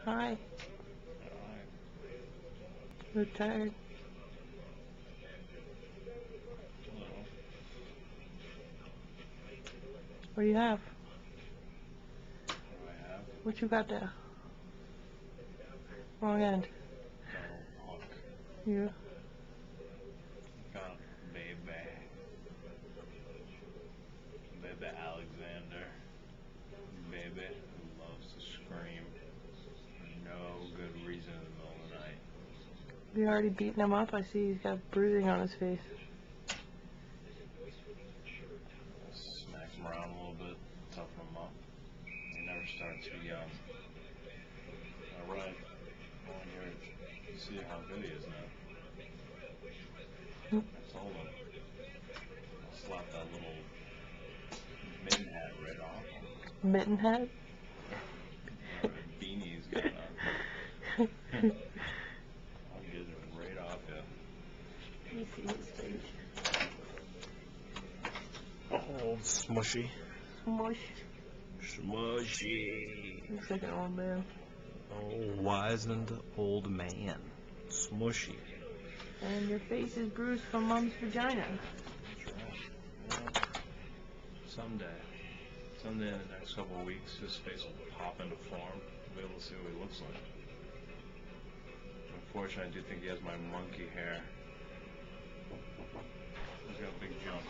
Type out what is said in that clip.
Hi. You're tired. What do you have? What you got there? Wrong end. Yeah. Got baby Alexander, baby who loves to scream for no good reason in the middle of the night. You already beaten him up? I see he's got bruising on his face. Smack him around a little bit, toughen him up. He never starts too young. Alright, well, here, see how good he is now. I told him. I'll slap that little mitten hat right off him. Mitten hat? Beanie he's got on. I'll get it right off him. Let me see his face. Oh, smushy. Smush. Smushy. Looks like an old man. Oh, wizened old man. Smushy. And your face is bruised from Mom's vagina. That's right. Well, someday in the next couple of weeks, his face will pop into form. We'll be able to see what he looks like. Unfortunately, I do think he has my monkey hair. He's got a big jump.